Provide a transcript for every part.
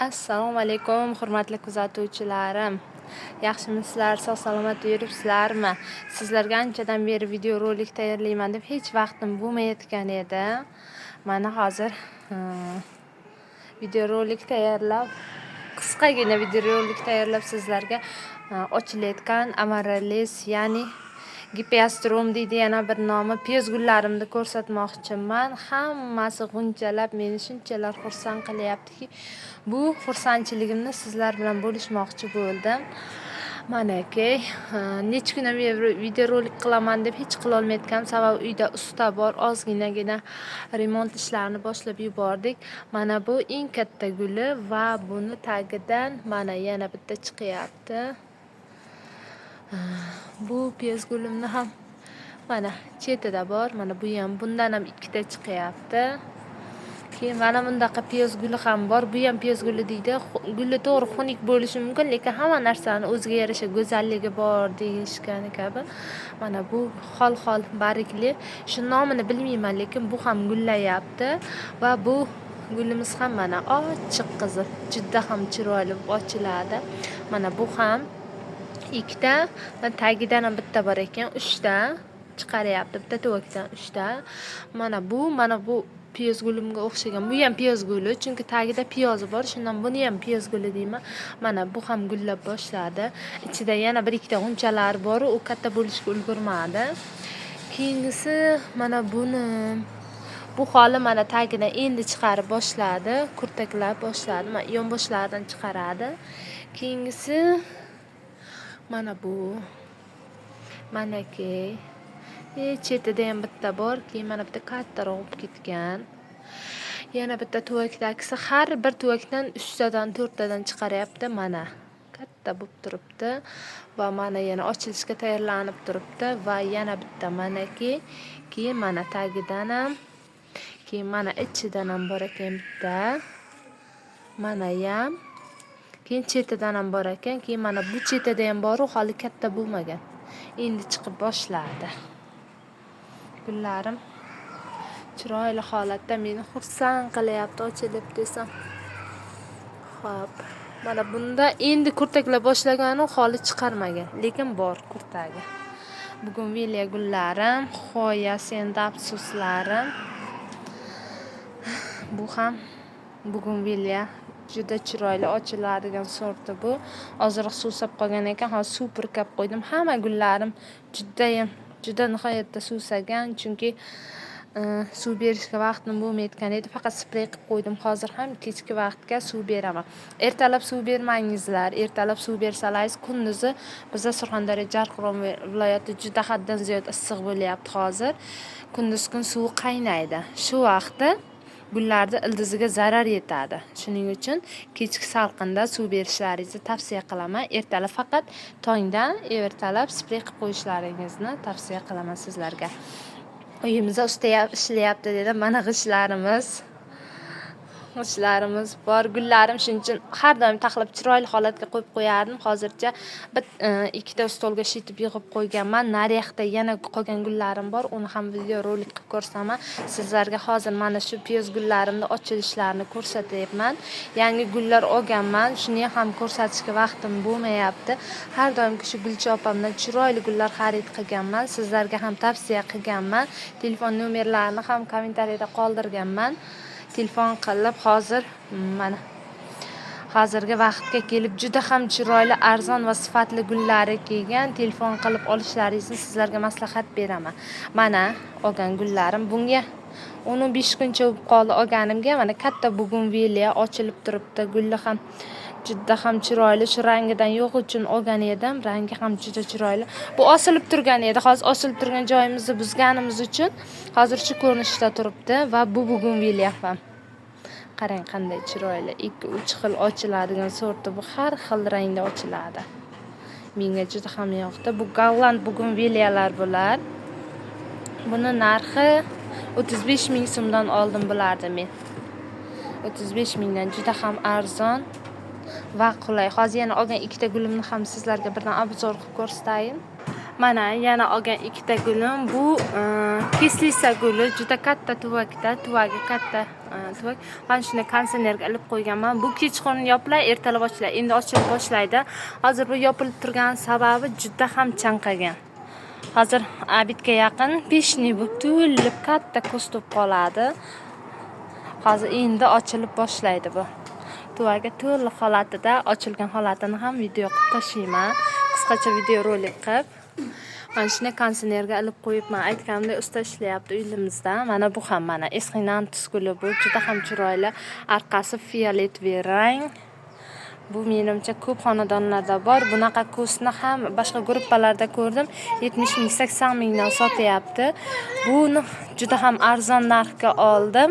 Assalomu alaykum, hurmatli kuzatuvchilarim. Yaxshimisizlar, sog'-salomat yuribsizlarmi? Sizlarga anchadan beri video rolik tayyorlayman deb hech vaqtim bo'lmayotgan edi. Mana hozir video rolik tayyorlab, qisqagina video rolik tayyorlab sizlarga ochilayotgan amarellis, ya'ni Gipeastrum deydi yana bir nomi, piyoz gullarimni ko'rsatmoqchiman. Hammasi g'unchalab meni shunchalar xursand qilyaptiki, bu xursandchiligimni sizlar bilan bo'lishmoqchi bo'ldim. Manaki, necha kun video rolik qilaman deb hech qila olmayotganim sababi uyda usta bor, ozginagina remont ishlarini boshlab yubordik. Mana bu eng katta guli va buni tagidan mana yana bitta chiqyapti. Bu piyoz gulimni ham mana chetida bor, mana bu ham bundan ham ikkita chiqyapti. Keyin mana bundaqa piyoz guli ham bor. Bu ham piyoz guli deydi. Guli to'g'ri xunuk bo'lishi mumkin, lekin hamma narsani o'ziga yarasha go'zalligi bor deyishgani kabi. Mana bu xol-xol bargli. Shu nomini bilmayman, lekin bu ham gullayapti va bu gulimiz ham mana ochiq qizil, juda ham chiroyli ochiladi. Mana bu ham ikkita, tagidan ham bitta bor ekan, 3 ta chiqaryapti. Bitta tuvakdan 3 ta. Mana bu piyoz gulimga o'xshagan. Bu ham piyoz guli, chunki tagida piyozi bor. Shundan buni ham piyoz guli deyman. Mana bu ham gullab boshladi. Ichida yana bir ikkita g'unchalar bor, u katta bo'lishga ulgurmadi. Keyingisi mana buni bu holi mana tagidan endi chiqarib boshladi, kurtaklab boshladi. Mana yonboshlaridan chiqaradi. Keyingisi mana bu. Manaki chetida ham bitta bor, keyin mana bitta kattaroq bo'lib ketgan. Yana bitta tuvakdagisi har bir tuvakdan 3 tadan 4 tadan chiqaryapti. Mana katta bo'lib turibdi va mana yana ochilishga tayyorlanib turibdi va yana bitta manaki, keyin mana tagidan ham, keyin mana ichidan ham bor ekan bitta. Mana ham, keyin chetidan ham bor ekan, keyin mana bu chetida ham bor, hali katta bo'lmagan. Endi chiqib boshladi. Gullarim chiroyli holatda meni xursand qilyapti, ochilib desam. Xo'p, mana bunda endi kurtaklab boshlaganu holi chiqarmagan, lekin bor kurtagi. Bugun vilya gullarim, xo'ya senda afsuslarim. Bu ham bugun vilya juda chiroyli ochiladigan sorti bu. Hozir suvsab qolgan ekan, hozir suv purkab qo'ydim. Hamma gullarim juda nihoyatda suvsagan, chunki suv berishga vaqtim bo'lmayotgan edi. Faqat sprey qilib qo'ydim. Hozir ham kechki vaqtga suv beraman. Ertalab suv bermangizlar. Ertalab suv bersalaringiz kunduzi bizda Surxondaryo, Jarqo'rg'on viloyati juda haddan ziyod issiq bo'lyapti hozir. Kunduz kun suv qaynaydi. Shu vaqtda gullarni ildiziga zarar yetadi. Shuning uchun kechki salqinda suv berishlaringizni tavsiya qilaman. Ertalab faqat tongdan ertalab sprey qilib qo'yishlaringizni tavsiya qilaman sizlarga. Uyimizda usta ishlayapti dedi. Mana g'ishlarimiz bor. Gullarim shuning uchun har doim taxlab chiroyli holatga qo'yib qo'yardim. Hozircha ikkita stolga shitib yig'ib qo'yganman. Nariyaqda yana qolgan gullarim bor. Uni ham video rolik qilib ko'rsaman. Sizlarga hozir mana shu piyoz gullarimni ochilishlarini ko'rsatyapman. Yangi gullar olganman. Shuni ham ko'rsatishga vaqtim bo'lmayapti. Har doimgi shu Gulcha opamdan chiroyli gullar xarid qilganman. Sizlarga ham tavsiya qilganman. Telefon nomerlarini ham kommentariyada qoldirganman. Telefon qilib hozir mana hozirgi vaqtga kelib juda ham chiroyli, arzon va sifatli gullari kelgan. Telefon qilib olishlaringizni sizlarga maslahat beraman. Mana olgan gullarim bunga 15 kuncha bo'lib qoldi olganimga. Mana katta bugun vilya ochilib turibdi. Gulli ham juda ham chiroyli. Shu rangidan yo'q uchun olgan edim. Rangi ham juda chiroyli. Bu osilib turgan edi. Hozir osilib turgan joyimizni buzganimiz uchun hozir shu ko'rinishda turibdi va bu bugun vilya ham. Qarang qanday chiroyli. 2-3 xil ochiladigan sorti bu, har xil rangda ochiladi. Menga juda ham yoqdi. Bu golland bugun vilyalar bular. Buni narxi 35 ming so'mdan oldim bularni men. 35 mingdan juda ham arzon va qulay. Hozir yana olgan ikkita gulimni ham sizlarga birdan obzor qilib ko'rsatayin. Mana yana olgan ikkita gulim. Bu kislisa guli, juda katta tuvakda, tuvagi katta tuvak. Men shuni konditsionerga ilib qo'yganman. Bu kechqurun yopiladi, ertalab ochiladi. Endi ochilib boshlaydi. Hozir bu yopilib turgan sababi juda ham chanqagan. Hozir abitga yaqin peshni bu to'lib katta ko'z to'p qoladi. Hozir endi ochilib boshlaydi bu. Tuvagi to'liq holatida, ochilgan holatini ham video qilib tashlayman. Qisqacha video rolik qilib. Mana shuni konditsionerga ilib qo'yibman. Aytganimdek usta ishlayapti uyimizda. Mana bu ham mana eski Nantus guli bu. Juda ham chiroyli. Orqasi fioletviy rang. Bu menimcha ko'p xonadonlarda bor. Bunaqa ko'sni ham boshqa gruppalarda ko'rdim. 70 ming, 80 mingdan sotyapti. Buni juda ham arzon narxga oldim.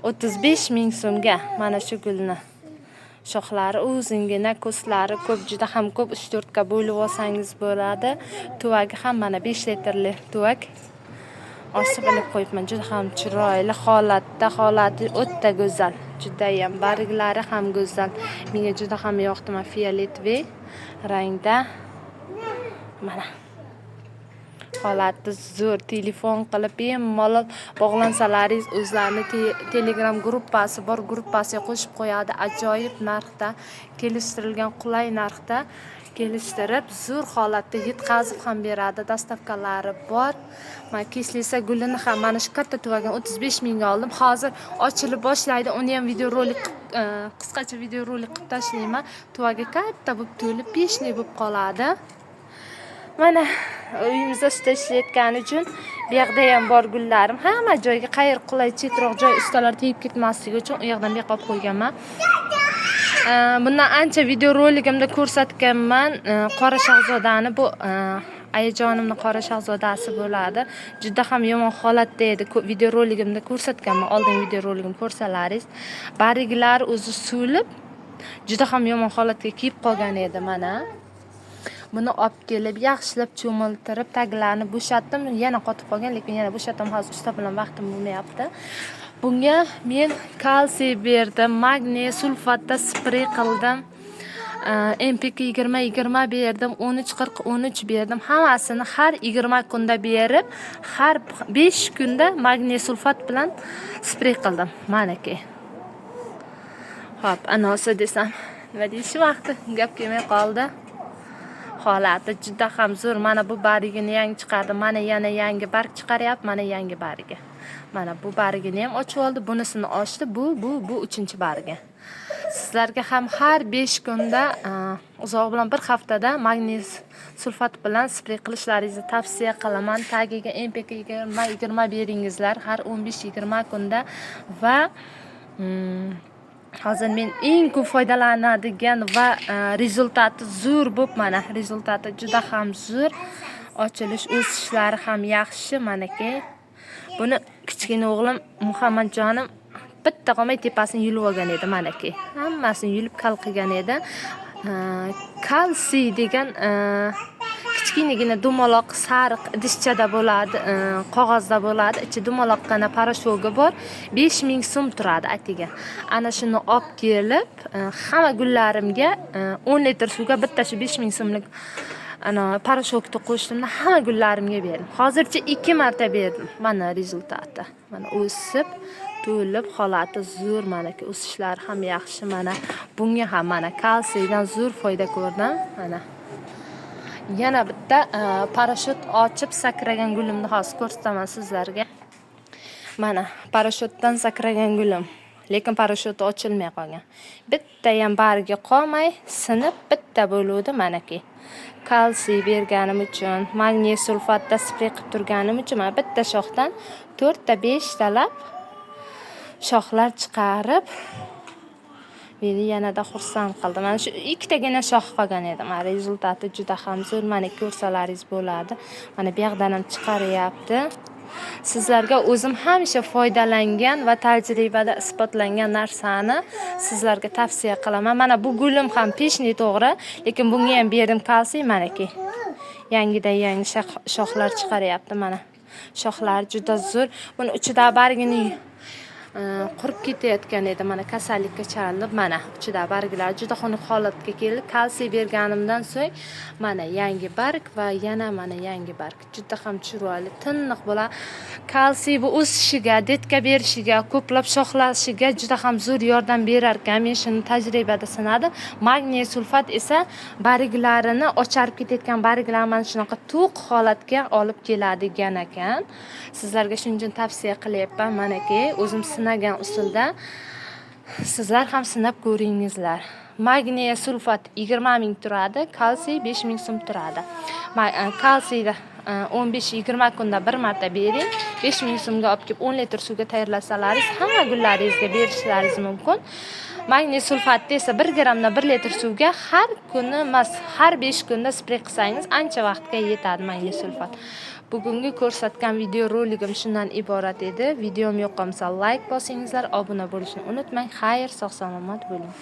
35 ming so'mga mana shu gulni. Shoxlari uzungina, ko'slari ko'p, juda ham ko'p, 3-4 ga bo'lib olsangiz bo'ladi. Tuvagi ham mana 5 litrli tuvak. Osib ilib qo'yibman. Juda ham chiroyli holatda, holati o'ta go'zal. Juda ham barglari ham go'zal. Menga juda ham yoqdi, mana fioletviy rangda. Mana holati zo'r. Telefon qilib bemalol bog'lansalaringiz o'zlarini Telegram gruppasi bor, gruppasiga qo'shib qo'yadi. Ajoyib narxda, kelishtirilgan qulay narxda kelishtirib, zo'r holatda yetkazib ham beradi. Dastavkalari bor. Men kislisa gulini ham mana shu katta tuvagan 35 mingga oldim. Hozir ochilib boshlaydi. Uni ham video rolik qisqacha video rolik qilib tashlayman. Tuvagi katta bo'lib to'lib peshni bo'lib qoladi. Mana uyimizda usta ishlayotgani uchun bu yerda ham bor gullarim. Hamma joyga qayер qulay chetroq joy ustalar tegib ketmasligi uchun u yerdan beqab qo'yganman. Bundan ancha video roligimda ko'rsatganman. Qora shahzodani bu ayajonimning qora shahzodasi bo'ladi. Juda ham yomon holatda edi. Video roligimda ko'rsatganman. Oldin video roligimni ko'rsalaringiz. Bariglari o'zi so'lib, juda ham yomon holatga kelib qolgan edi mana. Buni olib kelib, yaxshilab cho'miltirib, taglarini bo'shatdim. Yana qotib qolgan, lekin yana bo'shatam. Hozir usta bilan vaqtim bo'lmayapti. Bunga men kalsiy berdim, magniy sulfatda sprey qildim. MPK 20 berdim, 13 berdim. Hammasini har 20 kunda berib, har 5 kunda magniy sulfat bilan sprey qildim. Manaki. Xo'p, anosi desam, nima deyish vaqti gap kelmay qoldi. Holati juda ham zo'r. Mana bu barigini yangi chiqardim. Mana yana yangi barg chiqaryapti. Mana yangi bargi. Mana bu bargini ham ochib oldi. Bunisini ochdi. Bu 3-bargi. Sizlarga ham har 5 kunda, uzoq bilan 1 haftada magniy sulfat bilan sprey qilishlaringizni tavsiya qilaman. Tagiga MPK 20 beringizlar har 15-20 kunda va hozir men eng ko'p foydalanadigan va rezultati zo'r bo'lib, mana rezultati juda ham zo'r. Ochilish, o'sishlari ham yaxshi manaki. Buni kichkina o'g'lim Muhammadjonim bitta qolmay tepasini yulib olgan edi manaki. Hammasini yulib kal qilgan edi. Kalsiy degan kichkinagina dumaloq sariq idishchada bo'ladi, qog'ozda bo'ladi. Ichi dumaloqqina parashogi bor. 5 ming so'm turadi atiga. Ana shuni olib kelib, hamma gullarimga 10 litr suvga bitta shu 5 ming so'mlik parashokni qo'shdim, hamma gullarimga berdim. Hozircha 2 marta berdim. Mana rezultati. Mana o'sib, to'lib, holati zo'r, manaki o'sishlari ham yaxshi. Mana bunga ham mana kalsiydan zo'r foyda ko'rdim. Mana yana bitta parashut ochib sakragan gulimni hozir ko'rsataman sizlarga. Mana parashutdan sakragan gulim, lekin parashut ochilmay qolgan. Bitta ham bargi qolmay, sinib bitta bo'ldi manaki. Kalsiy berganim uchun, magniy sulfatda sprey qilib turganim uchun mana bitta shoxdan 4 ta 5 talab shoxlar chiqarib meni yanada xursand qildi. Mana shu ikkitagina shox qolgan edi. Mana rezultati juda ham zo'r. Mana ko'rsalaringiz bo'ladi. Mana bu yerdan ham chiqaryapti. Sizlarga o'zim hamisha foydalangan va tajribada isbotlangan narsani sizlarga tavsiya qilaman. Mana bu gulim ham peshni to'g'ri, lekin bunga ham berdim kalsiy manaki. Yangidan yangi shoxlar chiqaryapti mana. Shoxlar juda zo'r. Buni ichida bargini qurib ketayotgan edi. Mana kasallikka chalinib, mana ichida barglar juda xunuk holatga keldi. Kalsiy berganimdan so'ng mana yangi barg va yana mana yangi barg. Juda ham chiroyli, tiniq bo'ladi. Kalsiy bu o'sishiga, detka berishiga, ko'plab shoxlashiga juda ham zo'r yordam berar ekan. Men shuni tajribada sinadim. Magniy sulfat esa barglarini ocharib ketayotgan barglar mana shunaqa to'q holatga olib keladigan ekan. Sizlarga shuning uchun tavsiya qilyapman. Manaki o'zim sinagan usulda sizlar ham sinab ko'ringizlar. Magniy sulfat 20 ming turadi, kalsiy 5 ming so'm turadi. Kalsiyda 15-20 kunda bir marta bering. 5 ming so'mga olib kelib 10 litr suvga tayyorlasalaringiz hamma gullaringizga berishlaringiz mumkin. Magniy sulfatni esa 1 grammdan 1 litr suvga har kuni emas, har 5 kunda sprey qilsangiz ancha vaqtga yetadi magniy sulfat. Bugungi ko'rsatgan video roligim shundan iborat edi. Videom yoqqansa like bosingizlar, obuna bo'lishni unutmang. Xayr, sog' salomat bo'ling.